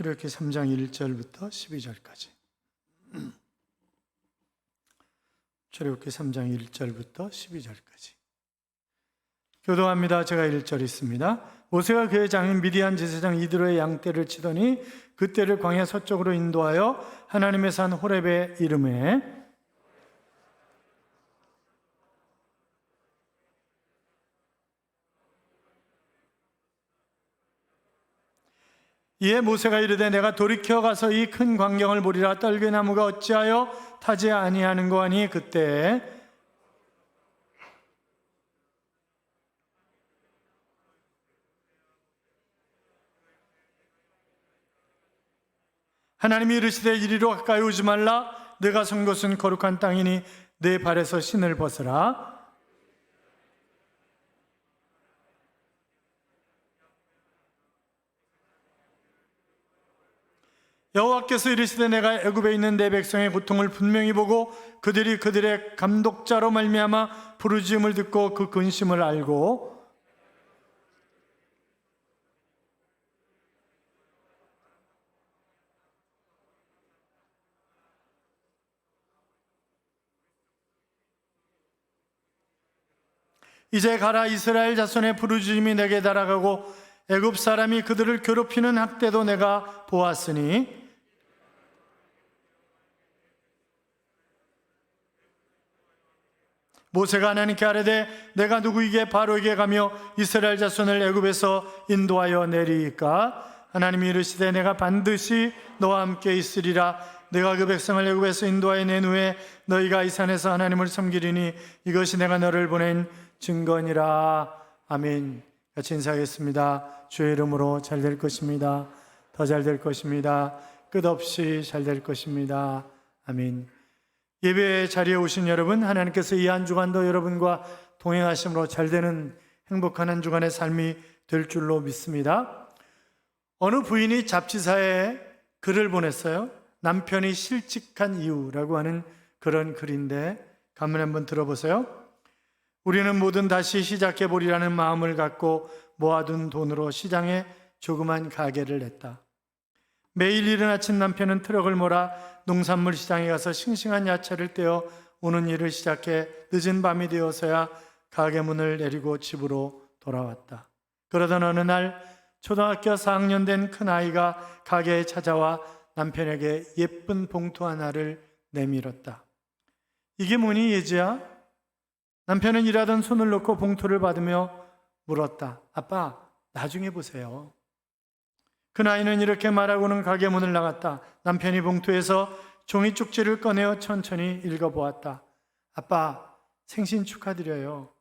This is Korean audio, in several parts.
출애굽기 3장 1절부터 12절까지. 출애굽기 3장 1절부터 12절까지. 교도합니다. 제가 1절 있습니다. 모세가 그의 장인 미디안 제사장 이드로의 양떼를 치더니 그 떼를 광야 서쪽으로 인도하여 하나님의 산 호렙에 이르매 이에 모세가 이르되 내가 돌이켜 가서 이 큰 광경을 보리라. 떨기나무가 어찌하여 타지 아니하는 거 하니 그때 하나님이 이르시되 이리로 가까이 오지 말라. 내가 선 곳은 거룩한 땅이니 내 발에서 신을 벗으라. 여호와께서 이르시되 내가 애굽에 있는 내 백성의 고통을 분명히 보고 그들이 그들의 감독자로 말미암아 부르짖음을 듣고 그 근심을 알고 이제 가라. 이스라엘 자손의 부르짖음이 내게 달아가고 애굽 사람이 그들을 괴롭히는 학대도 내가 보았으니 모세가 하나님께 아뢰되 내가 누구에게 바로에게 가며 이스라엘 자손을 애굽에서 인도하여 내리이까? 하나님이 이르시되 내가 반드시 너와 함께 있으리라. 내가 그 백성을 애굽에서 인도하여 낸 후에 너희가 이 산에서 하나님을 섬기리니 이것이 내가 너를 보낸 증거니라. 아멘. 같이 인사하겠습니다. 주의 이름으로 잘 될 것입니다. 더 잘 될 것입니다. 끝없이 잘 될 것입니다. 아멘. 예배 자리에 오신 여러분, 하나님께서 이 한 주간도 여러분과 동행하심으로 잘되는 행복한 한 주간의 삶이 될 줄로 믿습니다. 어느 부인이 잡지사에 글을 보냈어요. 남편이 실직한 이유라고 하는 그런 글인데 가만 한번 들어보세요. 우리는 뭐든 다시 시작해보리라는 마음을 갖고 모아둔 돈으로 시장에 조그만 가게를 냈다. 매일 이른 아침 남편은 트럭을 몰아 농산물 시장에 가서 싱싱한 야채를 떼어 오는 일을 시작해 늦은 밤이 되어서야 가게 문을 내리고 집으로 돌아왔다. 그러던 어느 날 초등학교 4학년 된 큰아이가 가게에 찾아와 남편에게 예쁜 봉투 하나를 내밀었다. 이게 뭐니 예지야? 남편은 일하던 손을 놓고 봉투를 받으며 물었다. 아빠, 나중에 보세요. 큰아이는 이렇게 말하고는 가게 문을 나갔다. 남편이 봉투에서 종이 쪽지를 꺼내어 천천히 읽어보았다. 아빠, 생신 축하드려요.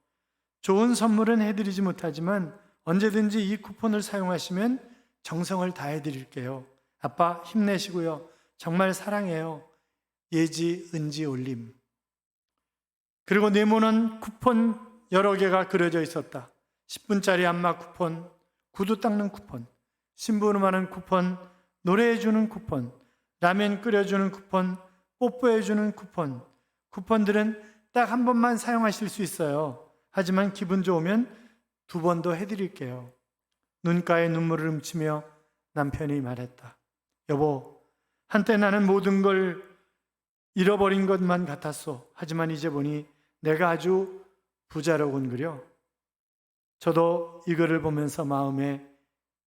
좋은 선물은 해드리지 못하지만 언제든지 이 쿠폰을 사용하시면 정성을 다해드릴게요. 아빠 힘내시고요. 정말 사랑해요. 예지, 은지, 올림. 그리고 네모난 쿠폰 여러 개가 그려져 있었다. 10분짜리 안마 쿠폰, 구두 닦는 쿠폰, 심부름하는 쿠폰, 노래해주는 쿠폰, 라면 끓여주는 쿠폰, 뽀뽀해주는 쿠폰. 쿠폰들은 딱 한 번만 사용하실 수 있어요. 하지만 기분 좋으면 2번도 해드릴게요. 눈가에 눈물을 훔치며 남편이 말했다. 여보, 한때 나는 모든 걸 잃어버린 것만 같았소. 하지만 이제 보니 내가 아주 부자로군 그려. 저도 이 글을 보면서 마음에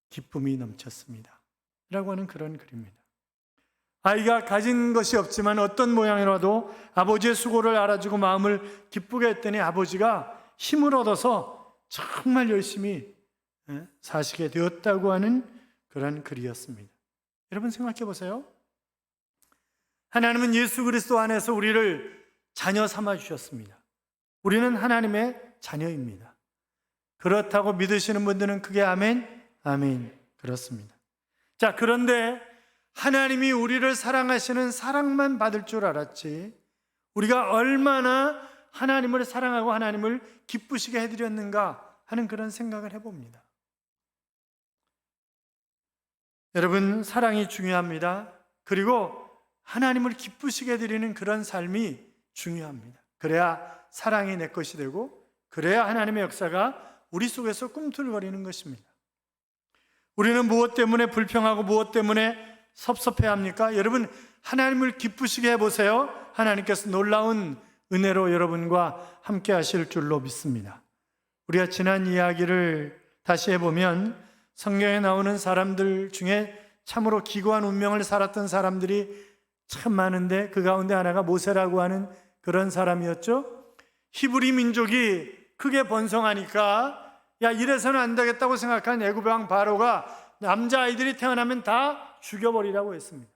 기쁨이 넘쳤습니다. 라고 하는 그런 글입니다. 아이가 가진 것이 없지만 어떤 모양이라도 아버지의 수고를 알아주고 마음을 기쁘게 했더니 아버지가 힘을 얻어서 정말 열심히 사시게 되었다고 하는 그런 글이었습니다. 여러분 생각해 보세요. 하나님은 예수 그리스도 안에서 우리를 자녀 삼아 주셨습니다. 우리는 하나님의 자녀입니다. 그렇다고 믿으시는 분들은 크게 아멘, 아멘. 그렇습니다. 자, 그런데 하나님이 우리를 사랑하시는 사랑만 받을 줄 알았지 우리가 얼마나 하나님을 사랑하고 하나님을 기쁘시게 해드렸는가 하는 그런 생각을 해봅니다. 여러분, 사랑이 중요합니다. 그리고 하나님을 기쁘시게 해드리는 그런 삶이 중요합니다. 그래야 사랑이 내 것이 되고 그래야 하나님의 역사가 우리 속에서 꿈틀거리는 것입니다. 우리는 무엇 때문에 불평하고 무엇 때문에 섭섭해합니까? 여러분, 하나님을 기쁘시게 해보세요. 하나님께서 놀라운 은혜로 여러분과 함께 하실 줄로 믿습니다. 우리가 지난 이야기를 다시 해보면 성경에 나오는 사람들 중에 참으로 기구한 운명을 살았던 사람들이 참 많은데 그 가운데 하나가 모세라고 하는 그런 사람이었죠. 히브리 민족이 크게 번성하니까 야, 이래서는 안 되겠다고 생각한 애굽 왕 바로가 남자아이들이 태어나면 다 죽여버리라고 했습니다.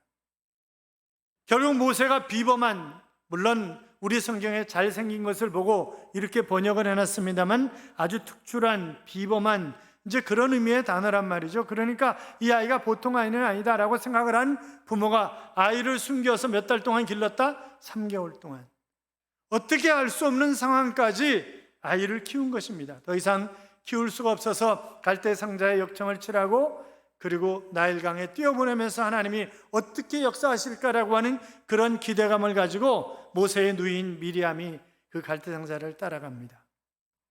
결국 모세가 비범한, 물론 우리 성경에 잘생긴 것을 보고 이렇게 번역을 해놨습니다만 아주 특출한 비범한 이제 그런 의미의 단어란 말이죠. 그러니까 이 아이가 보통 아이는 아니다라고 생각을 한 부모가 아이를 숨겨서 몇 달 동안 길렀다? 3개월 동안. 어떻게 알 수 없는 상황까지 아이를 키운 것입니다. 더 이상 키울 수가 없어서 갈대 상자에 역청을 칠하고 그리고 나일강에 뛰어보내면서 하나님이 어떻게 역사하실까라고 하는 그런 기대감을 가지고 모세의 누이인 미리암이 그 갈대 상자를 따라갑니다.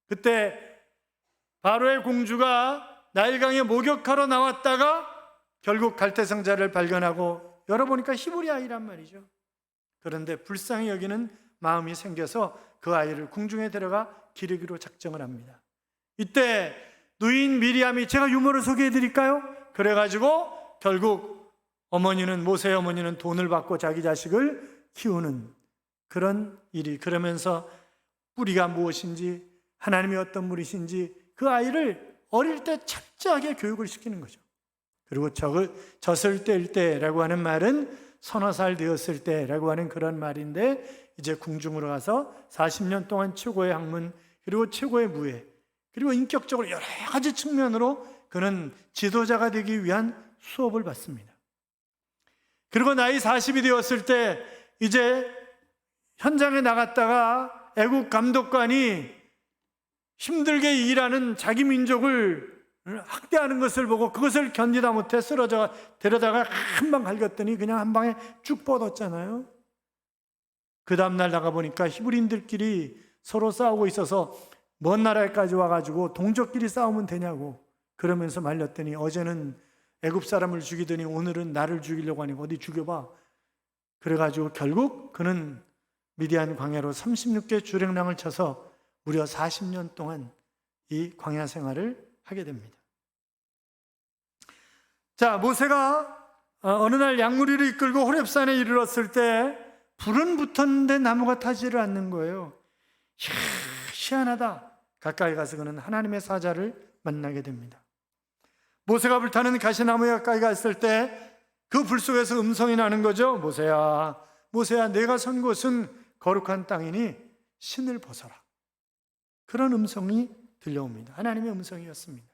그때 바로의 공주가 나일강에 목욕하러 나왔다가 결국 갈대 상자를 발견하고 열어보니까 히브리 아이란 말이죠. 그런데 불쌍히 여기는 마음이 생겨서 그 아이를 궁중에 데려가 기르기로 작정을 합니다. 이때 누이인 미리암이, 제가 유머를 소개해 드릴까요? 그래가지고 결국 모세의 어머니는 돈을 받고 자기 자식을 키우는 그런 일이, 그러면서 뿌리가 무엇인지 하나님이 어떤 분이신지 그 아이를 어릴 때 철저하게 교육을 시키는 거죠. 그리고 젖을 뗄 때라고 하는 말은 서너 살 되었을 때라고 하는 그런 말인데, 이제 궁중으로 가서 40년 동안 최고의 학문, 그리고 최고의 무예, 그리고 인격적으로 여러 가지 측면으로 그는 지도자가 되기 위한 수업을 받습니다. 그리고 나이 40이 되었을 때 이제 현장에 나갔다가 애국 감독관이 힘들게 일하는 자기 민족을 학대하는 것을 보고 그것을 견디다 못해 쓰러져 데려다가 한 방 갈겼더니 그냥 한 방에 쭉 뻗었잖아요. 그 다음날 나가보니까 히브리인들끼리 서로 싸우고 있어서 먼 나라에까지 와가지고 동족끼리 싸우면 되냐고 그러면서 말렸더니, 어제는 애굽 사람을 죽이더니 오늘은 나를 죽이려고 하니 어디 죽여봐. 그래가지고 결국 그는 미디안 광야로 36개 주랭랑을 쳐서 무려 40년 동안 이 광야 생활을 하게 됩니다. 자, 모세가 어느 날 양무리를 이끌고 호렙산에 이르렀을 때 불은 붙었는데 나무가 타지를 않는 거예요. 희한하다. 가까이 가서 그는 하나님의 사자를 만나게 됩니다. 모세가 불타는 가시나무에 가까이 갔을 때 그 불 속에서 음성이 나는 거죠. 모세야, 모세야, 내가 선 곳은 거룩한 땅이니 신을 벗어라. 그런 음성이 들려옵니다. 하나님의 음성이었습니다.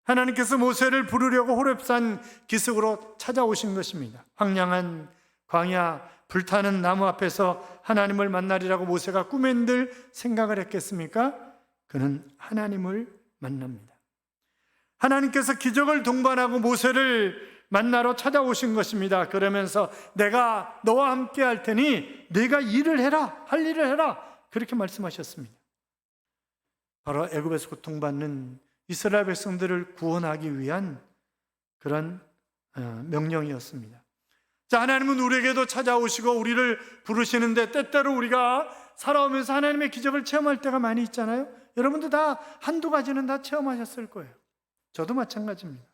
하나님께서 모세를 부르려고 호렙산 기슭으로 찾아오신 것입니다. 황량한 광야, 불타는 나무 앞에서 하나님을 만나리라고 모세가 꿈엔들 생각을 했겠습니까? 그는 하나님을 만납니다. 하나님께서 기적을 동반하고 모세를 만나러 찾아오신 것입니다. 그러면서 내가 너와 함께 할 테니 네가 일을 해라, 할 일을 해라, 그렇게 말씀하셨습니다. 바로 애굽에서 고통받는 이스라엘 백성들을 구원하기 위한 그런 명령이었습니다. 자, 하나님은 우리에게도 찾아오시고 우리를 부르시는데 때때로 우리가 살아오면서 하나님의 기적을 체험할 때가 많이 있잖아요. 여러분도 다 한두 가지는 다 체험하셨을 거예요. 저도 마찬가지입니다.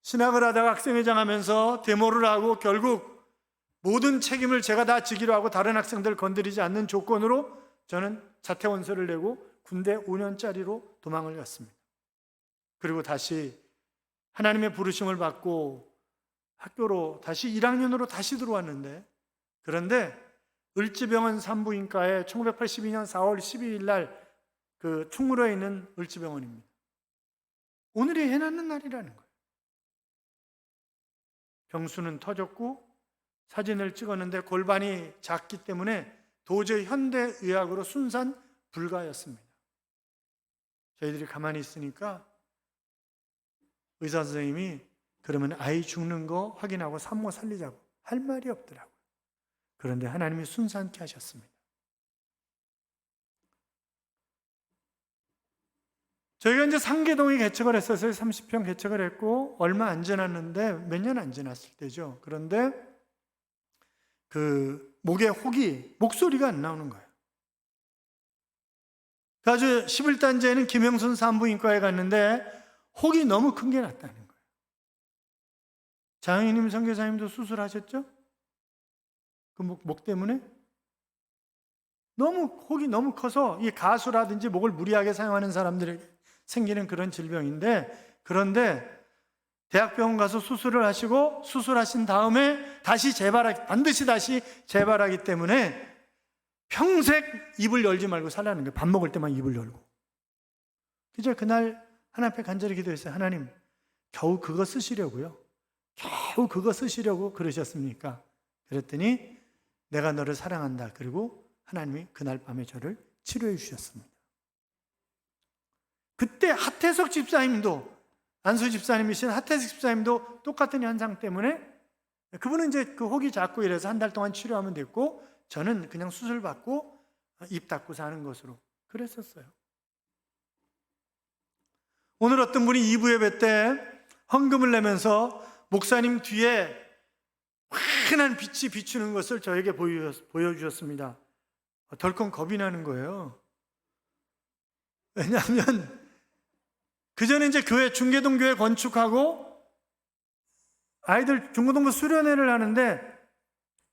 신학을 하다가 학생회장 하면서 데모를 하고 결국 모든 책임을 제가 다 지기로 하고 다른 학생들 건드리지 않는 조건으로 저는 자퇴원서를 내고 군대 5년짜리로 도망을 갔습니다. 그리고 다시 하나님의 부르심을 받고 학교로 다시 1학년으로 다시 들어왔는데, 그런데 을지병원 산부인과에 1982년 4월 12일 날 그 충무로에 있는 을지병원입니다. 오늘이 해놨는 날이라는 거예요. 병수는 터졌고 사진을 찍었는데 골반이 작기 때문에 도저히 현대의학으로 순산 불가였습니다. 저희들이 가만히 있으니까 의사 선생님이 그러면 아이 죽는 거 확인하고 산모 살리자고 할 말이 없더라고요. 그런데 하나님이 순산케 하셨습니다. 저희가 이제 상계동에 개척을 했었어요. 30평 개척을 했고 얼마 안 지났는데, 몇 년 안 지났을 때죠. 그런데 그 목에 혹이, 목소리가 안 나오는 거예요. 아주 11단지에는 김영순 산부인과에 갔는데 혹이 너무 큰 게 났다는 거예요. 장희님 선교사님도 수술하셨죠? 그 목 때문에? 혹이 너무 커서 이 가수라든지 목을 무리하게 사용하는 사람들에게 생기는 그런 질병인데, 그런데 대학병원 가서 수술을 하시고 수술하신 다음에 반드시 다시 재발하기 때문에 평생 입을 열지 말고 살라는 거예요. 밥 먹을 때만 입을 열고. 그저 그날 하나님 앞에 간절히 기도했어요. 하나님, 겨우 그거 쓰시려고요? 겨우 그거 쓰시려고 그러셨습니까? 그랬더니 내가 너를 사랑한다. 그리고 하나님이 그날 밤에 저를 치료해 주셨습니다. 그때 하태석 집사님도, 안수 집사님이신 하태석 집사님도 똑같은 현상 때문에, 그분은 이제 그 혹이 작고 이래서 한 달 동안 치료하면 됐고, 저는 그냥 수술 받고 입 닫고 사는 것으로 그랬었어요. 오늘 어떤 분이 2부 예배 때 헌금을 내면서 목사님 뒤에 환한 빛이 비추는 것을 저에게 보여주셨습니다. 덜컥 겁이 나는 거예요. 왜냐하면 그 전에 이제 중계동 교회 건축하고 아이들 중고등부 수련회를 하는데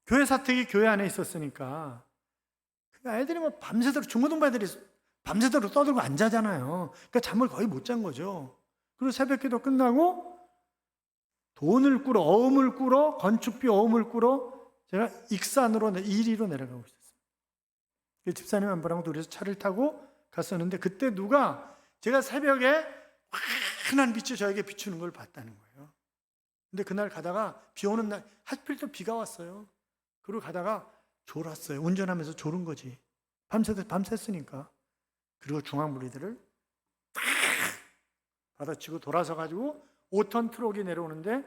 교회 사택이 교회 안에 있었으니까 그 아이들이 밤새도록, 중고등부 애들이 밤새도록 떠들고 안 자잖아요. 그러니까 잠을 거의 못 잔 거죠. 그리고 새벽기도 끝나고 돈을 꾸러, 어음을 꾸러, 건축비 어음을 꾸러 제가 익산으로, 이리로 내려가고 있었어요. 집사님 한 분하고 둘이서 차를 타고 갔었는데, 그때 누가 제가 새벽에 환한 빛이 저에게 비추는 걸 봤다는 거예요. 근데 그날 가다가 비 오는 날, 하필 또 비가 왔어요. 그리고 가다가 졸았어요. 운전하면서 졸은 거지. 밤샜으니까. 그리고 중앙분리들을 딱 받아치고 돌아서 가지고 5톤 트럭이 내려오는데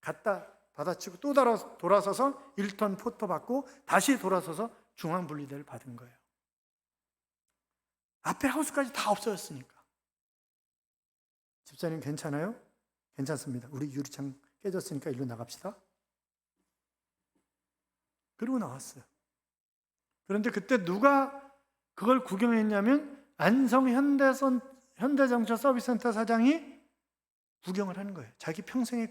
갔다 받아치고 또 돌아서서 1톤 포터 받고 다시 돌아서서 중앙분리대를 받은 거예요. 앞에 하우스까지 다 없어졌으니까. 집사님 괜찮아요? 괜찮습니다. 우리 유리창 깨졌으니까 일로 나갑시다. 그리고 나왔어요. 그런데 그때 누가 그걸 구경했냐면 안성 현대정차 서비스센터 사장이 구경을 하는 거예요. 자기 평생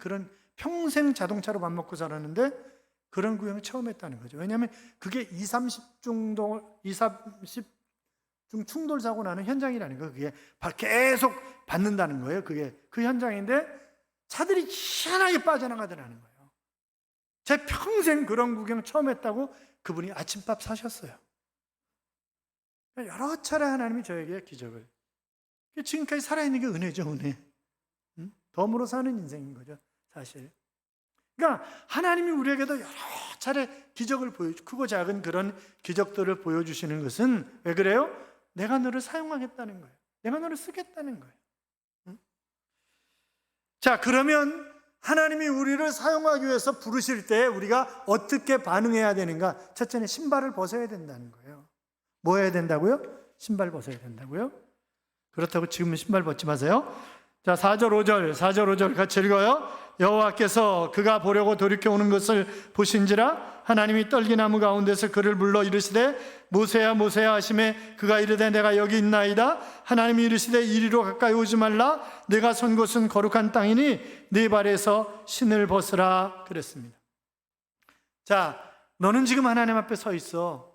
자동차로 밥 먹고 살았는데 그런 구경을 처음 했다는 거죠. 왜냐하면 그게 20, 30중 충돌 사고 나는 현장이라는 거예요. 그게 계속 받는다는 거예요. 그게 그 현장인데 차들이 희한하게 빠져나가더라는 거예요. 제 평생 그런 구경 처음 했다고 그분이 아침밥 사셨어요. 여러 차례 하나님이 저에게 기적을. 지금까지 살아있는 게 은혜죠, 은혜. 덤으로 사는 인생인 거죠, 사실. 그러니까 하나님이 우리에게도 여러 차례 기적을 크고 작은 그런 기적들을 보여주시는 것은 왜 그래요? 내가 너를 사용하겠다는 거예요. 내가 너를 쓰겠다는 거예요. 자, 그러면 하나님이 우리를 사용하기 위해서 부르실 때 우리가 어떻게 반응해야 되는가? 첫째는 신발을 벗어야 된다는 거예요. 뭐 해야 된다고요? 신발 벗어야 된다고요? 그렇다고 지금은 신발 벗지 마세요. 자, 4절 5절 같이 읽어요. 여호와께서 그가 보려고 돌이켜 오는 것을 보신지라 하나님이 떨기나무 가운데서 그를 불러 이르시되 모세야 모세야 하시매 그가 이르되 내가 여기 있나이다. 하나님이 이르시되 이리로 가까이 오지 말라. 내가 선 곳은 거룩한 땅이니 네 발에서 신을 벗으라 그랬습니다. 자, 너는 지금 하나님 앞에 서 있어.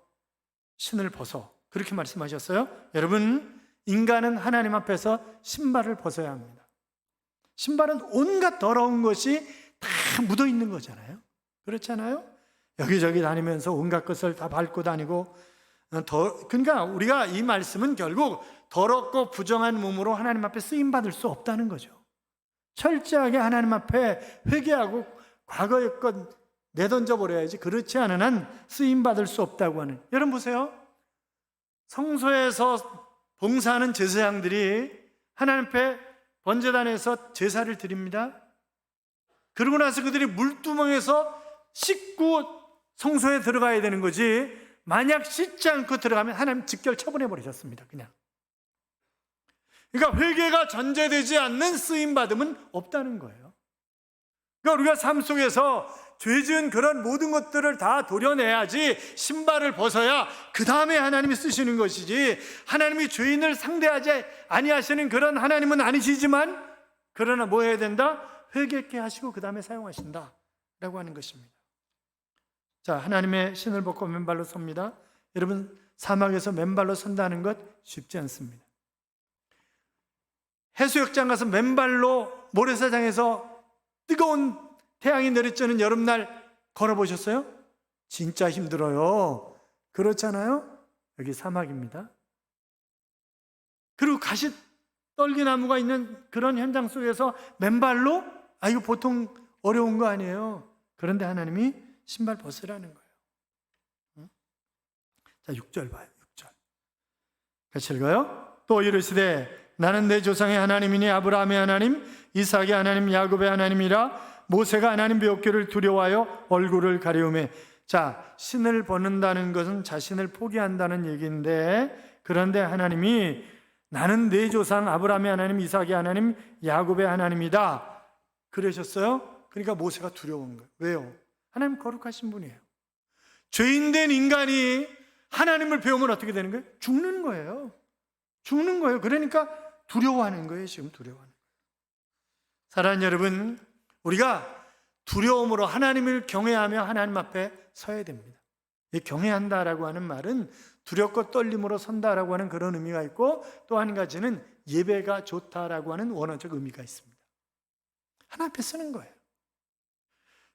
신을 벗어. 그렇게 말씀하셨어요. 여러분, 인간은 하나님 앞에서 신발을 벗어야 합니다. 신발은 온갖 더러운 것이 다 묻어 있는 거잖아요. 그렇잖아요. 여기저기 다니면서 온갖 것을 다 밟고 다니고, 그러니까 우리가 이 말씀은 결국 더럽고 부정한 몸으로 하나님 앞에 쓰임 받을 수 없다는 거죠. 철저하게 하나님 앞에 회개하고 과거의 것 내던져 버려야지. 그렇지 않은 한 쓰임 받을 수 없다고 하는. 여러분 보세요. 성소에서 봉사하는 제사장들이 하나님 앞에 번제단에서 제사를 드립니다. 그러고 나서 그들이 물두멍에서 씻고 성소에 들어가야 되는 거지, 만약 씻지 않고 들어가면 하나님 직결 처분해 버리셨습니다. 그냥. 그러니까 회개가 전제되지 않는 쓰임받음은 없다는 거예요. 그러니까 우리가 삶 속에서 죄 지은 그런 모든 것들을 다 도려내야지, 신발을 벗어야 그 다음에 하나님이 쓰시는 것이지, 하나님이 죄인을 상대하지 아니하시는 그런 하나님은 아니시지만, 그러나 뭐 해야 된다? 회개케 하시고 그 다음에 사용하신다 라고 하는 것입니다. 자, 하나님의 신을 벗고 맨발로 섭니다. 여러분, 사막에서 맨발로 선다는 것 쉽지 않습니다. 해수욕장 가서 맨발로 모래사장에서 뜨거운 태양이 내리쬐는 여름날 걸어보셨어요? 진짜 힘들어요. 그렇잖아요? 여기 사막입니다. 그리고 가시 떨기나무가 있는 그런 현장 속에서 맨발로? 이거 보통 어려운 거 아니에요. 그런데 하나님이 신발 벗으라는 거예요. 자, 6절 봐요. 6절 같이 읽어요. 또 이르시되 나는 내 조상의 하나님이니 아브라함의 하나님, 이삭의 하나님, 야곱의 하나님이라. 모세가 하나님 배웠기를 두려워하여 얼굴을 가리우매. 자, 신을 벗는다는 것은 자신을 포기한다는 얘기인데, 그런데 하나님이 나는 내 조상 아브라함의 하나님, 이삭의 하나님, 야곱의 하나님이다 그러셨어요. 그러니까 모세가 두려운 거예요. 왜요? 하나님 거룩하신 분이에요. 죄인된 인간이 하나님을 배우면 어떻게 되는 거예요? 죽는 거예요. 죽는 거예요. 그러니까 두려워하는 거예요. 지금 두려워하는 거예요. 사랑하는 여러분, 우리가 두려움으로 하나님을 경외하며 하나님 앞에 서야 됩니다. 이 경외한다라고 하는 말은 두렵고 떨림으로 선다라고 하는 그런 의미가 있고, 또 한 가지는 예배가 좋다라고 하는 원어적 의미가 있습니다. 하나님 앞에 서는 거예요.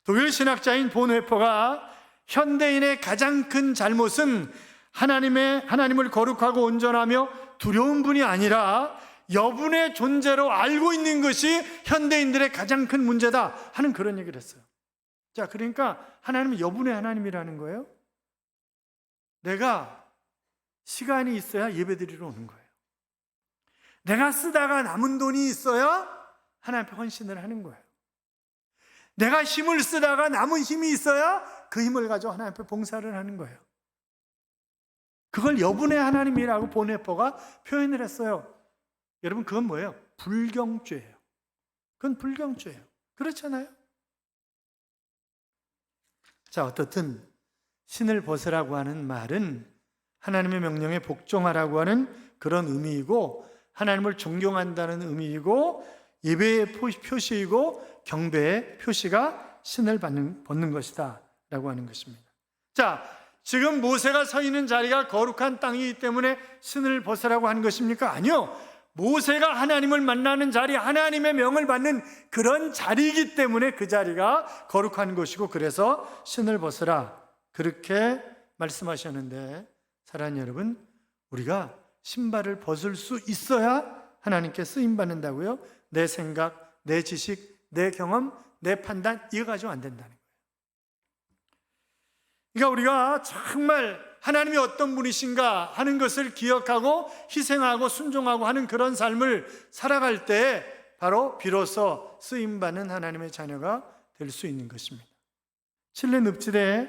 독일 신학자인 본회퍼가 현대인의 가장 큰 잘못은 하나님을 거룩하고 온전하며 두려운 분이 아니라 여분의 존재로 알고 있는 것이 현대인들의 가장 큰 문제다 하는 그런 얘기를 했어요. 자, 그러니까 하나님은 여분의 하나님이라는 거예요. 내가 시간이 있어야 예배드리러 오는 거예요. 내가 쓰다가 남은 돈이 있어야 하나님 앞에 헌신을 하는 거예요. 내가 힘을 쓰다가 남은 힘이 있어야 그 힘을 가지고 하나님 앞에 봉사를 하는 거예요. 그걸 여분의 하나님이라고 본회퍼가 표현을 했어요. 여러분, 그건 뭐예요? 불경죄예요. 그건 불경죄예요. 그렇잖아요? 자, 어떻든 신을 벗으라고 하는 말은 하나님의 명령에 복종하라고 하는 그런 의미이고, 하나님을 존경한다는 의미이고, 예배의 표시이고 경배의 표시가 신을 벗는 것이다 라고 하는 것입니다. 자, 지금 모세가 서 있는 자리가 거룩한 땅이기 때문에 신을 벗으라고 하는 것입니까? 아니요. 모세가 하나님을 만나는 자리, 하나님의 명을 받는 그런 자리이기 때문에 그 자리가 거룩한 것이고, 그래서 신을 벗으라 그렇게 말씀하셨는데, 사랑하는 여러분, 우리가 신발을 벗을 수 있어야 하나님께 쓰임받는다고요? 내 생각, 내 지식, 내 경험, 내 판단, 이거 가지고 안 된다는 거예요. 그러니까 우리가 정말 하나님이 어떤 분이신가 하는 것을 기억하고 희생하고 순종하고 하는 그런 삶을 살아갈 때 바로 비로소 쓰임받는 하나님의 자녀가 될 수 있는 것입니다. 칠레 늪지대에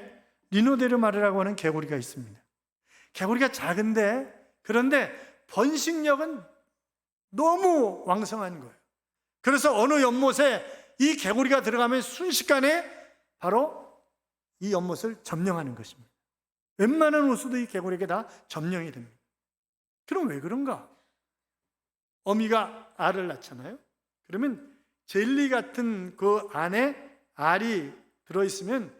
리노데르마르라고 하는 개구리가 있습니다. 개구리가 작은데, 그런데 번식력은 너무 왕성한 거예요. 그래서 어느 연못에 이 개구리가 들어가면 순식간에 바로 이 연못을 점령하는 것입니다. 웬만한 호수도 이 개구리에게 다 점령이 됩니다. 그럼 왜 그런가? 어미가 알을 낳잖아요. 그러면 젤리 같은 그 안에 알이 들어있으면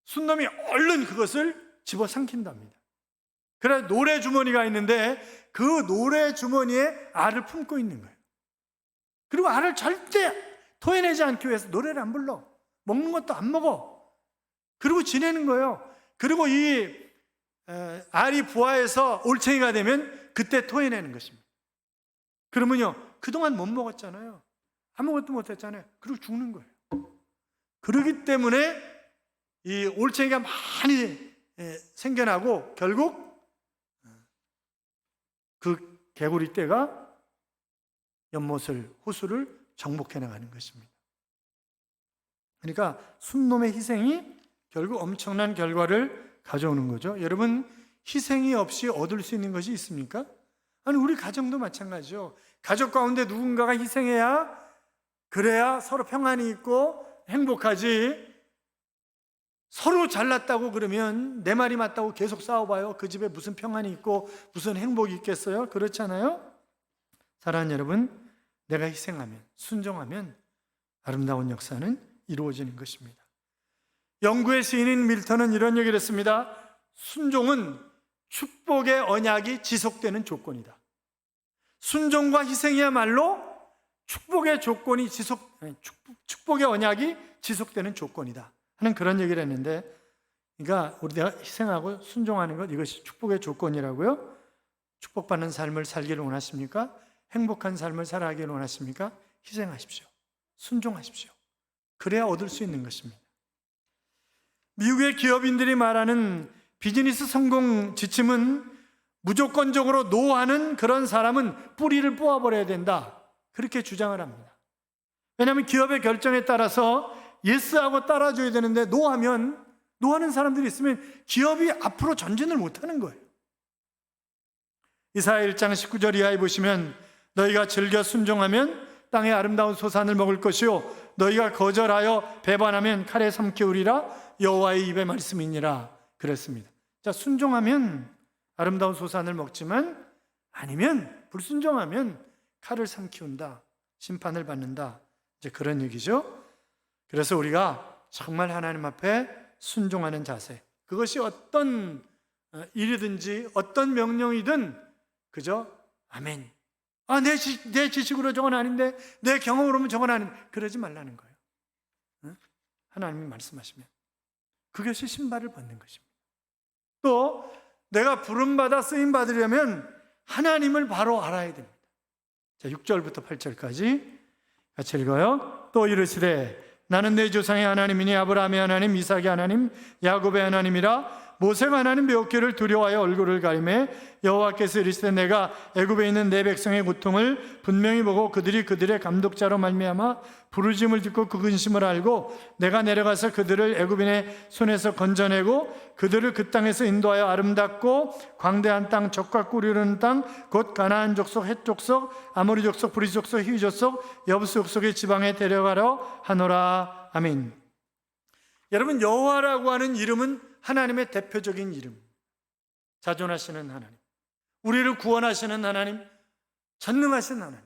순놈이 얼른 그것을 집어삼킨답니다. 그래, 노래 주머니가 있는데 그 노래 주머니에 알을 품고 있는 거예요. 그리고 알을 절대 토해내지 않기 위해서 노래를 안 불러. 먹는 것도 안 먹어. 그리고 지내는 거예요. 그리고 이 알이 부화해서 올챙이가 되면 그때 토해내는 것입니다. 그러면요, 그동안 못 먹었잖아요. 아무것도 못했잖아요. 그리고 죽는 거예요. 그렇기 때문에 이 올챙이가 많이 생겨나고 결국 그 개구리 떼가 연못을, 호수를 정복해 나가는 것입니다. 그러니까 순놈의 희생이 결국 엄청난 결과를 가져오는 거죠. 여러분, 희생이 없이 얻을 수 있는 것이 있습니까? 아니, 우리 가정도 마찬가지죠. 가족 가운데 누군가가 희생해야, 그래야 서로 평안이 있고 행복하지. 서로 잘났다고 그러면 내 말이 맞다고 계속 싸워봐요. 그 집에 무슨 평안이 있고 무슨 행복이 있겠어요? 그렇잖아요. 사랑하는 여러분, 내가 희생하면, 순종하면 아름다운 역사는 이루어지는 것입니다. 영국의 시인인 밀턴은 이런 얘기를 했습니다. 순종은 축복의 언약이 지속되는 조건이다. 순종과 희생이야말로 축복의 언약이 지속되는 조건이다 하는 그런 얘기를 했는데, 그러니까 우리가 희생하고 순종하는 것, 이것이 축복의 조건이라고요? 축복받는 삶을 살기를 원하십니까? 행복한 삶을 살아가기를 원하십니까? 희생하십시오. 순종하십시오. 그래야 얻을 수 있는 것입니다. 미국의 기업인들이 말하는 비즈니스 성공 지침은 무조건적으로 노하는 그런 사람은 뿌리를 뽑아버려야 된다, 그렇게 주장을 합니다. 왜냐하면 기업의 결정에 따라서 예스하고 따라줘야 되는데 노하는 사람들이 있으면 기업이 앞으로 전진을 못하는 거예요. 이사야 1장 19절 이하에 보시면, 너희가 즐겨 순종하면 땅의 아름다운 소산을 먹을 것이요 너희가 거절하여 배반하면 칼에 삼키우리라 여호와의 입의 말씀이니라 그랬습니다. 자, 순종하면 아름다운 소산을 먹지만 아니면 불순종하면 칼을 삼키운다, 심판을 받는다, 이제 그런 얘기죠. 그래서 우리가 정말 하나님 앞에 순종하는 자세, 그것이 어떤 일이든지 어떤 명령이든 그저 아멘, 내 지식으로 저건 아닌데, 내 경험으로는 저건 아닌데, 그러지 말라는 거예요. 하나님이 말씀하시면 그것이 신발을 벗는 것입니다. 또 내가 부름받아 쓰임받으려면 하나님을 바로 알아야 됩니다. 자, 6절부터 8절까지 같이 읽어요. 또 이르시되 나는 내 조상의 하나님이니 아브라함의 하나님, 이삭의 하나님, 야곱의 하나님이라. 모세가 하나님 배웠기를 두려워하여 얼굴을 가리매 여호와께서 이르시되 내가 애굽에 있는 내 백성의 고통을 분명히 보고 그들이 그들의 감독자로 말미암아 부르짖음을 듣고 그 근심을 알고 내가 내려가서 그들을 애굽인의 손에서 건져내고 그들을 그 땅에서 인도하여 아름답고 광대한 땅, 젖과 꿀이 흐르는 땅, 곧 가나안 족속, 헷 족속, 아모리 족속, 브리스 족속, 히위 족속, 여부스 족속의 지방에 데려가려 하노라. 아멘. 여러분, 여호와라고 하는 이름은 하나님의 대표적인 이름, 자존하시는 하나님, 우리를 구원하시는 하나님, 전능하신 하나님,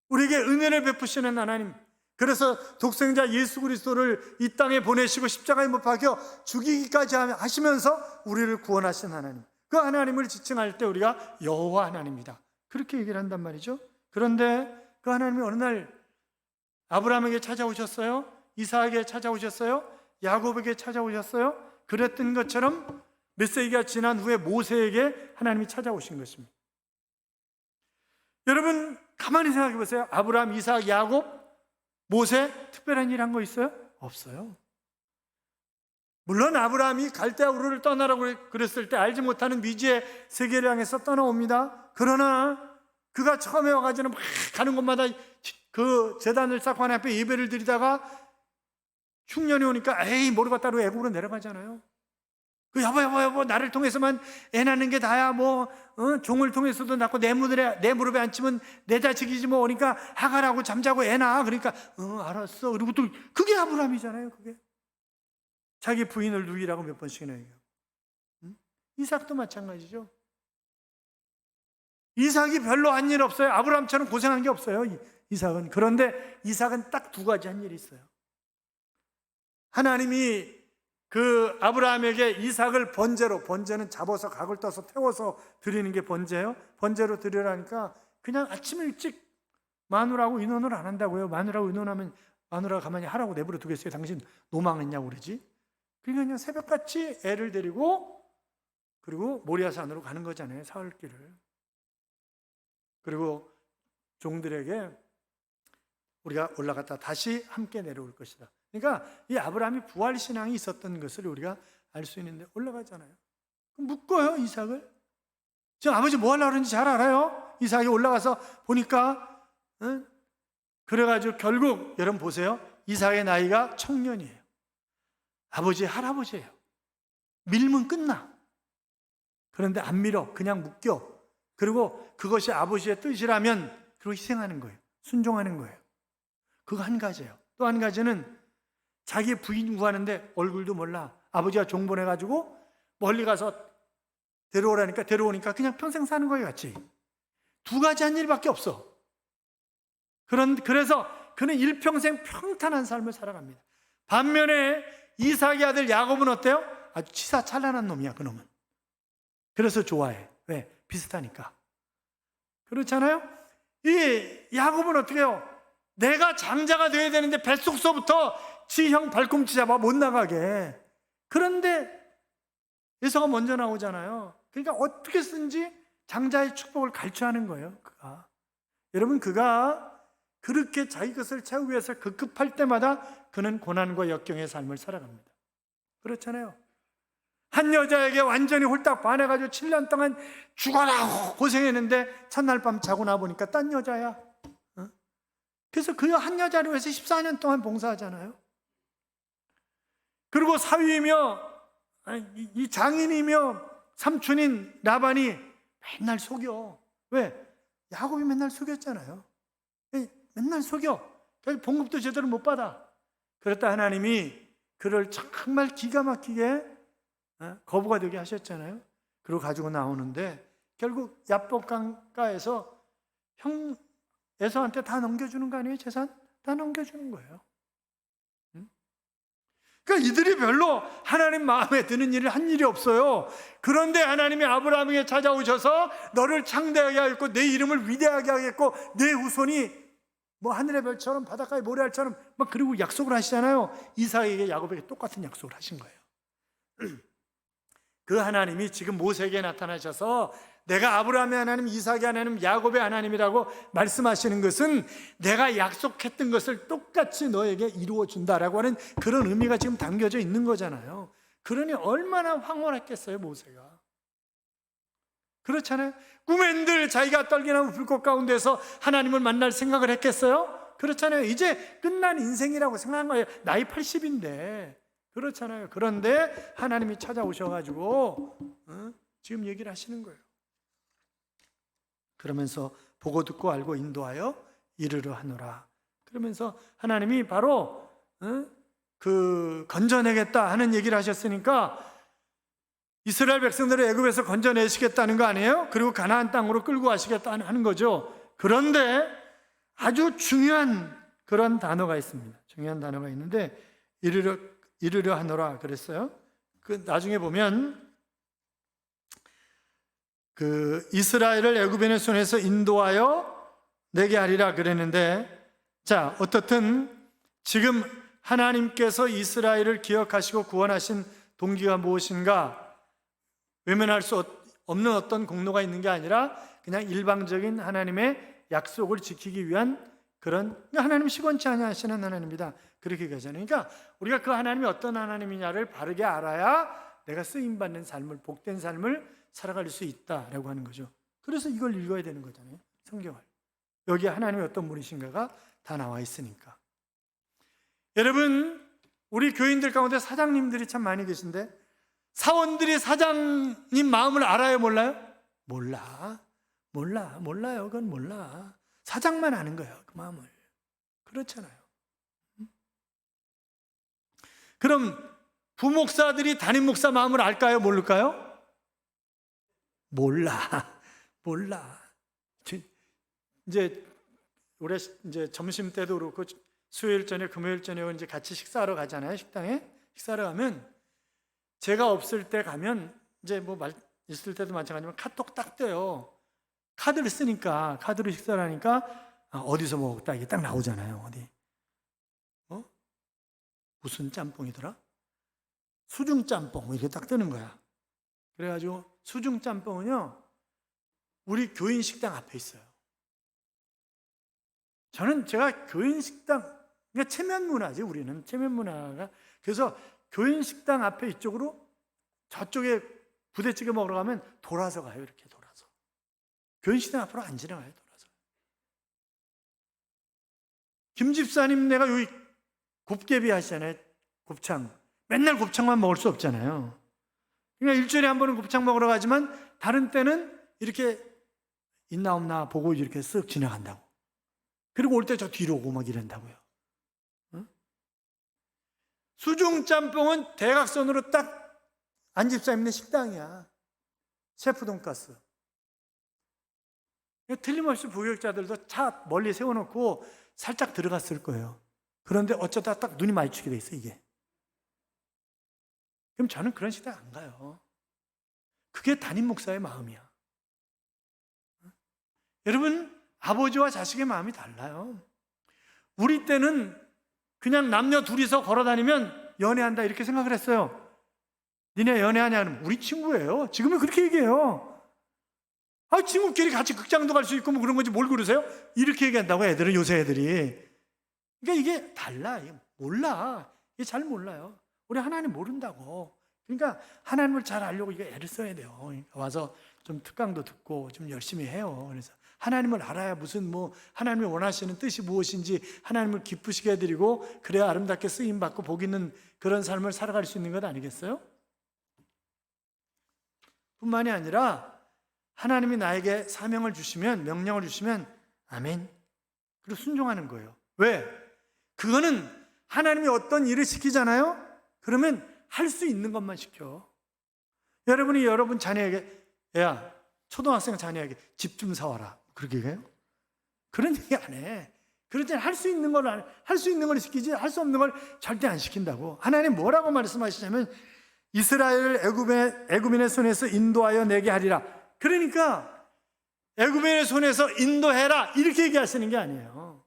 우리에게 은혜를 베푸시는 하나님, 그래서 독생자 예수 그리스도를 이 땅에 보내시고 십자가에 못 박혀 죽이기까지 하시면서 우리를 구원하신 하나님, 그 하나님을 지칭할 때 우리가 여호와 하나님이다, 그렇게 얘기를 한단 말이죠. 그런데 그 하나님이 어느 날 아브라함에게 찾아오셨어요? 이삭에게 찾아오셨어요? 야곱에게 찾아오셨어요? 그랬던 것처럼 몇 세기가 지난 후에 모세에게 하나님이 찾아오신 것입니다. 여러분, 가만히 생각해 보세요. 아브라함, 이삭, 야곱, 모세 특별한 일 한 거 있어요? 없어요. 물론 아브라함이 갈대아 우르를 떠나라고 그랬을 때 알지 못하는 미지의 세계를 향해서 떠나옵니다. 그러나 그가 처음에 와가지고 막 가는 곳마다 그 제단을 쌓고 하나님 앞에 예배를 드리다가 흉년이 오니까 에이 모르고 따로 애국으로 내려가잖아요. 그 여보 나를 통해서만 애 낳는 게 다야, 종을 통해서도 낳고 내 무릎에 앉히면 내 자식이지 뭐. 그러니까 하갈하고 잠자고 애 낳아. 그러니까 알았어. 그리고 또 그게 아브라함이잖아요. 그게 자기 부인을 누이라고 몇 번씩이나 얘기하고. 이삭도 마찬가지죠. 이삭이 별로 한 일 없어요. 아브라함처럼 고생한 게 없어요, 이삭은. 그런데 이삭은 딱 두 가지 한 일이 있어요. 하나님이 그 아브라함에게 이삭을 번제는 잡아서 각을 떠서 태워서 드리는 게 번제예요. 번제로 드리라니까 그냥 아침 일찍 마누라하고 의논을 안 한다고요. 마누라하고 의논하면 마누라가 가만히 하라고 내버려 두겠어요? 당신 노망했냐고 그러지. 그러니까 그냥 새벽같이 애를 데리고 그리고 모리아산으로 가는 거잖아요, 사흘길을. 그리고 종들에게 우리가 올라갔다 다시 함께 내려올 것이다. 그러니까 이 아브라함이 부활신앙이 있었던 것을 우리가 알 수 있는데 올라가잖아요. 그럼 묶어요, 이삭을. 지금 아버지 뭐 하려고 그러는지 잘 알아요. 이삭이 올라가서 보니까 그래가지고 결국 여러분 보세요. 이삭의 나이가 청년이에요. 아버지 할아버지예요. 밀면 끝나. 그런데 안 밀어. 그냥 묶여. 그리고 그것이 아버지의 뜻이라면 그리고 희생하는 거예요. 순종하는 거예요. 그거 한 가지예요. 또 한 가지는 자기 부인 구하는데 얼굴도 몰라. 아버지가 종 보내가지고 멀리 가서 데려오니까 그냥 평생 사는 거예요, 같이. 두 가지 한 일밖에 없어. 그래서 그는 일평생 평탄한 삶을 살아갑니다. 반면에 이삭의 아들 야곱은 어때요? 아주 치사찬란한 놈이야, 그놈은. 그래서 좋아해. 왜? 비슷하니까. 그렇잖아요? 이 야곱은 어떻게 해요? 내가 장자가 돼야 되는데 뱃속서부터 지 형 발꿈치 잡아 못 나가게. 그런데 에서가 먼저 나오잖아요. 그러니까 어떻게 쓰든지 장자의 축복을 갈취하는 거예요, 그가. 여러분, 그가 그렇게 자기 것을 채우기 위해서 급급할 때마다 그는 고난과 역경의 삶을 살아갑니다. 그렇잖아요. 한 여자에게 완전히 홀딱 반해가지고 7년 동안 죽어라 고생했는데 첫날 밤 자고 나보니까 딴 여자야. 그래서 그 한 여자를 위해서 14년 동안 봉사하잖아요. 그리고 사위이며 이 장인이며 삼촌인 라반이 맨날 속여. 왜? 야곱이 맨날 속였잖아요. 맨날 속여. 봉급도 제대로 못 받아. 그랬다 하나님이 그를 정말 기가 막히게 거부가 되게 하셨잖아요. 그리고 가지고 나오는데 결국 야복 강가에서 형 에서한테 다 넘겨주는 거 아니에요? 재산? 다 넘겨주는 거예요. 그러니까 이들이 별로 하나님 마음에 드는 일을 한 일이 없어요. 그런데 하나님이 아브라함에게 찾아오셔서 너를 창대하게 하겠고 내 이름을 위대하게 하겠고 내 후손이 뭐 하늘의 별처럼 바닷가의 모래알처럼 막 그리고 약속을 하시잖아요. 이삭에게 야곱에게 똑같은 약속을 하신 거예요. 그 하나님이 지금 모세에게 나타나셔서 내가 아브라함의 하나님, 이삭의 하나님, 야곱의 하나님이라고 말씀하시는 것은 내가 약속했던 것을 똑같이 너에게 이루어 준다라고 하는 그런 의미가 지금 담겨져 있는 거잖아요. 그러니 얼마나 황홀했겠어요, 모세가. 그렇잖아요. 꿈에 늘 자기가 떨기나무 불꽃 가운데서 하나님을 만날 생각을 했겠어요? 그렇잖아요. 이제 끝난 인생이라고 생각한 거예요. 나이 80인데. 그렇잖아요. 그런데 하나님이 찾아오셔가지고 지금 얘기를 하시는 거예요. 그러면서 보고 듣고 알고 인도하여 이르려 하노라. 그러면서 하나님이 바로 그 건져내겠다 하는 얘기를 하셨으니까 이스라엘 백성들을 애굽에서 건져내시겠다는 거 아니에요? 그리고 가나안 땅으로 끌고 가시겠다 하는 거죠. 그런데 아주 중요한 그런 단어가 있습니다. 중요한 단어가 있는데 이르려 하노라 그랬어요. 그 나중에 보면 그 이스라엘을 애굽인의 손에서 인도하여 내게 하리라 그랬는데, 자, 어떻든 지금 하나님께서 이스라엘을 기억하시고 구원하신 동기가 무엇인가? 외면할 수 없는 어떤 공로가 있는 게 아니라 그냥 일방적인 하나님의 약속을 지키기 위한 그런, 하나님 시건치 아니하시는 하나님이다 그렇게 얘기하잖아요. 그러니까 우리가 그 하나님이 어떤 하나님이냐를 바르게 알아야 내가 쓰임받는 삶을, 복된 삶을 살아갈 수 있다라고 하는 거죠. 그래서 이걸 읽어야 되는 거잖아요, 성경을. 여기에 하나님이 어떤 분이신가가 다 나와 있으니까. 여러분, 우리 교인들 가운데 사장님들이 참 많이 계신데 사원들이 사장님 마음을 알아요, 몰라요? 몰라요. 그건 몰라. 사장만 아는 거예요, 그 마음을. 그렇잖아요. 그럼 부목사들이 담임 목사 마음을 알까요, 모를까요? 몰라. 이제 올해 이제 점심 때도 그렇고 수요일 저녁, 금요일 저녁은 이제 같이 식사하러 가잖아요, 식당에. 식사하러 가면 제가 없을 때 가면 이제 뭐 있을 때도 마찬가지지만 카톡 딱 떠요. 카드를 쓰니까, 카드로 식사를 하니까 어디서 먹었다 이게 딱 나오잖아요. 어디? 무슨 짬뽕이더라? 수중 짬뽕 이렇게 딱 뜨는 거야. 그래가지고 수중 짬뽕은요, 우리 교인 식당 앞에 있어요. 제가 교인 식당, 그러니까 체면 문화지, 우리는 체면 문화가. 그래서 교인 식당 앞에 이쪽으로 저쪽에 부대찌개 먹으러 가면 돌아서 가요, 이렇게 돌아서. 교인 식당 앞으로 안 지나가요, 돌아서. 김 집사님, 내가 여기 곱개비 하시잖아요, 곱창. 맨날 곱창만 먹을 수 없잖아요. 그러니까 일주일에 한 번은 곱창 먹으러 가지만 다른 때는 이렇게 있나 없나 보고 이렇게 쓱 지나간다고. 그리고 올 때 저 뒤로 오고 막 이런다고요. 응? 수중짬뽕은 대각선으로 딱 안집사 있는 식당이야. 셰프 돈가스. 틀림없이 부교육자들도 차 멀리 세워놓고 살짝 들어갔을 거예요. 그런데 어쩌다 딱 눈이 마주치게 돼 있어, 이게. 그럼 저는 그런 식당 안 가요. 그게 담임 목사의 마음이야. 여러분, 아버지와 자식의 마음이 달라요. 우리 때는 그냥 남녀 둘이서 걸어다니면 연애한다 이렇게 생각을 했어요. 니네 연애하냐? 그러면 우리 친구예요. 지금은 그렇게 얘기해요. 아, 친구끼리 같이 극장도 갈 수 있고 뭐 그런 거지 뭘 그러세요? 이렇게 얘기한다고 애들은, 요새 애들이. 그러니까 이게 달라. 몰라. 이게 잘 몰라요. 우리 하나님 모른다고. 그러니까 하나님을 잘 알려고 이거 애를 써야 돼요. 그러니까 와서 좀 특강도 듣고 좀 열심히 해요. 그래서 하나님을 알아야 무슨 뭐 하나님이 원하시는 뜻이 무엇인지 하나님을 기쁘시게 해드리고 그래야 아름답게 쓰임받고 복 있는 그런 삶을 살아갈 수 있는 것 아니겠어요? 뿐만이 아니라 하나님이 나에게 사명을 주시면, 명령을 주시면 아멘. 그리고 순종하는 거예요. 왜? 그거는 하나님이 어떤 일을 시키잖아요? 그러면 할 수 있는 것만 시켜. 여러분이 여러분 자녀에게, 야, 초등학생 자녀에게 집 좀 사와라, 그렇게 얘기해요? 그런 얘기 안 해. 그럴 때는 할 수 있는 걸 시키지 할 수 없는 걸 절대 안 시킨다고. 하나님 뭐라고 말씀하시냐면 이스라엘 애굽인의 손에서 인도하여 내게 하리라. 그러니까 애굽인의 손에서 인도해라 이렇게 얘기하시는 게 아니에요.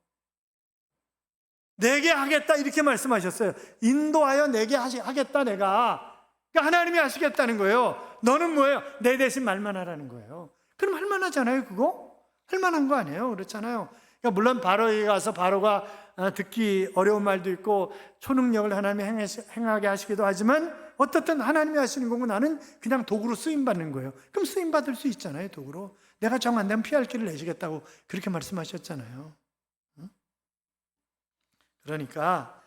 내게 하겠다 이렇게 말씀하셨어요. 인도하여 내게 하겠다 내가. 그러니까 하나님이 하시겠다는 거예요. 너는 뭐예요? 내 대신 말만 하라는 거예요. 그럼 할 만하잖아요, 그거? 할 만한 거 아니에요? 그렇잖아요. 그러니까 물론 바로에게 가서 바로가 듣기 어려운 말도 있고 초능력을 하나님이 행하게 하시기도 하지만 어떻든 하나님이 하시는 거고 나는 그냥 도구로 쓰임받는 거예요. 그럼 쓰임받을 수 있잖아요, 도구로. 내가 정 안 되면 피할 길을 내시겠다고 그렇게 말씀하셨잖아요. 그러니까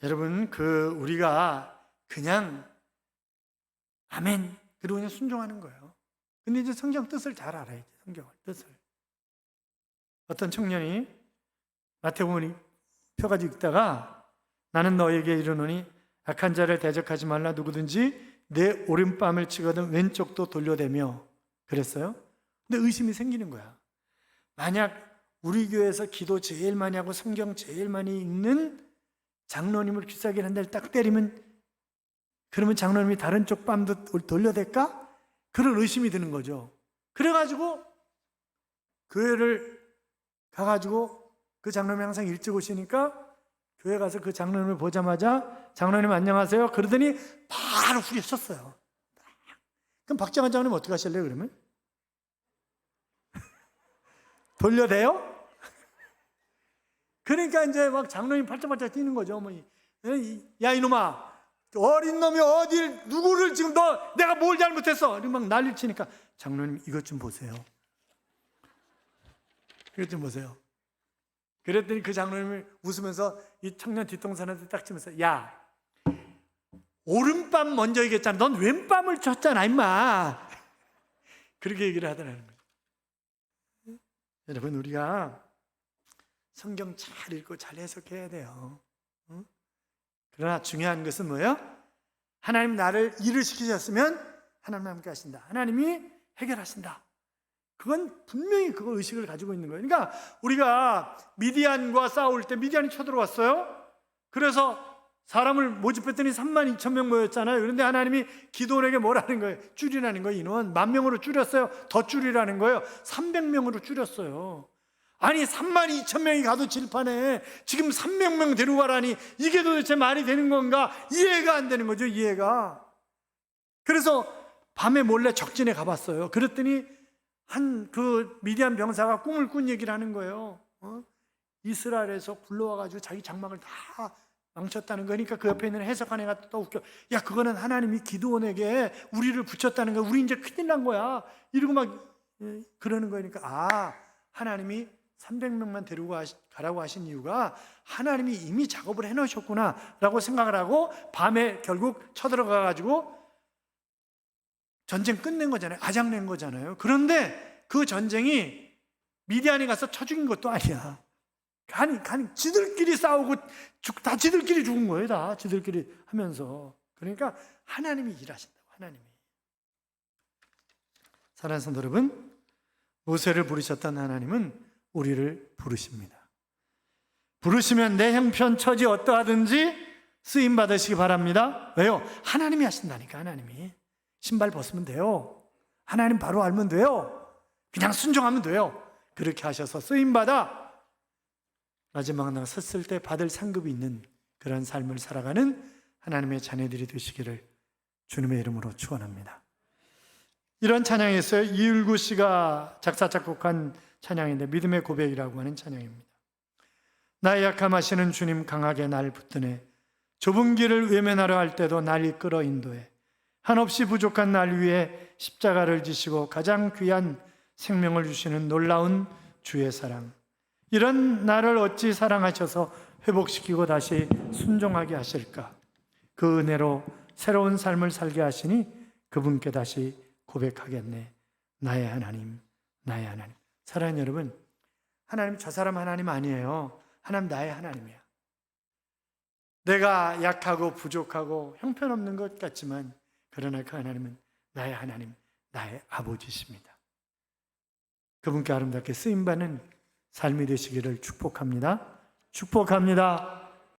여러분, 우리가 그냥 아멘 그리고 그냥 순종하는 거예요. 근데 이제 성경 뜻을 잘 알아야 돼. 성경을 뜻을. 어떤 청년이 마태복음 펴가지고 읽다가 나는 너에게 이르노니 악한 자를 대적하지 말라. 누구든지 내 오른뺨을 치거든 왼쪽도 돌려대며 그랬어요. 근데 의심이 생기는 거야. 만약 우리 교회에서 기도 제일 많이 하고 성경 제일 많이 읽는 장로님을 귀싸게 한 대를 딱 때리면 그러면 장로님이 다른 쪽 뺨도 돌려댈까? 그런 의심이 드는 거죠. 그래가지고 교회를 가가지고 그 장로님이 항상 일찍 오시니까 교회 가서 그 장로님을 보자마자 장로님 안녕하세요 그러더니 바로 후려쳤어요. 그럼 박정환 장로님 어떻게 하실래요 그러면? 돌려대요? 그러니까 이제 막 장로님 팔짝팔짝 뛰는 거죠. 뭐, 야 이놈아, 어린 놈이 어딜 누구를 지금 내가 뭘 잘못했어? 이렇게 막 난리를 치니까 장로님 이것 좀 보세요. 이것 좀 보세요. 그랬더니 그 장로님이 웃으면서 이 청년 뒷동산한테 딱 치면서 야, 오른밤 먼저 얘기했잖아. 넌 왼밤을 쳤잖아 임마. 그렇게 얘기를 하더라는 거예요. 여러분, 우리가 성경 잘 읽고 잘 해석해야 돼요. 그러나 중요한 것은 뭐예요? 하나님 나를 일을 시키셨으면 하나님 함께 하신다. 하나님이 해결하신다. 그건 분명히 그거 의식을 가지고 있는 거예요. 그러니까 우리가 미디안과 싸울 때 미디안이 쳐들어왔어요. 그래서 사람을 모집했더니 32,000명 모였잖아요. 그런데 하나님이 기도원에게 뭐라는 거예요? 줄이라는 거예요. 인원 10,000명으로 줄였어요. 더 줄이라는 거예요. 300명으로 줄였어요. 아니 32,000명이 가도 질판에 지금 300명 데리고 가라니 이게 도대체 말이 되는 건가? 이해가 안 되는 거죠. 이해가. 그래서 밤에 몰래 적진에 가봤어요. 그랬더니 그 미디안 병사가 꿈을 꾼 얘기를 하는 거예요. 이스라엘에서 굴러와가지고 자기 장막을 다 망쳤다는 거니까 그 옆에 있는 해석한 애가 또 웃겨. 야, 그거는 하나님이 기드온에게 우리를 붙였다는 거야. 우리 이제 큰일 난 거야. 이러고 막 그러는 거니까 하나님이 300명만 데리고 가라고 하신 이유가 하나님이 이미 작업을 해놓으셨구나 라고 생각을 하고 밤에 결국 쳐들어가가지고 전쟁 끝낸 거잖아요. 아장낸 거잖아요. 그런데 그 전쟁이 미디안에 가서 쳐 죽인 것도 아니야. 지들끼리 싸우고 다 지들끼리 죽은 거예요. 다 지들끼리 하면서. 그러니까 하나님이 일하신다고. 하나님이. 사랑하는 성도 여러분, 모세를 부르셨던 하나님은 우리를 부르십니다. 부르시면 내 형편 처지 어떠하든지 쓰임 받으시기 바랍니다. 왜요? 하나님이 하신다니까. 하나님이. 신발 벗으면 돼요. 하나님 바로 알면 돼요. 그냥 순종하면 돼요. 그렇게 하셔서 쓰임 받아 마지막 날 섰을 때 받을 상급이 있는 그런 삶을 살아가는 하나님의 자녀들이 되시기를 주님의 이름으로 축원합니다. 이런 찬양이 있어요. 이율구 씨가 작사 작곡한 찬양인데 믿음의 고백이라고 하는 찬양입니다. 나의 약함하시는 주님 강하게 날 붙드네. 좁은 길을 외면하려 할 때도 날 이끌어 인도해. 한없이 부족한 날 위에 십자가를 지시고 가장 귀한 생명을 주시는 놀라운 주의 사랑. 이런 나를 어찌 사랑하셔서 회복시키고 다시 순종하게 하실까? 그 은혜로 새로운 삶을 살게 하시니 그분께 다시 고백하겠네. 나의 하나님, 나의 하나님. 사랑하는 여러분, 하나님 저 사람 하나님 아니에요. 하나님 나의 하나님이야. 내가 약하고 부족하고 형편없는 것 같지만 그러나 그 하나님은 나의 하나님, 나의 아버지십니다. 그분께 아름답게 쓰임받는 삶이 되시기를 축복합니다. 축복합니다.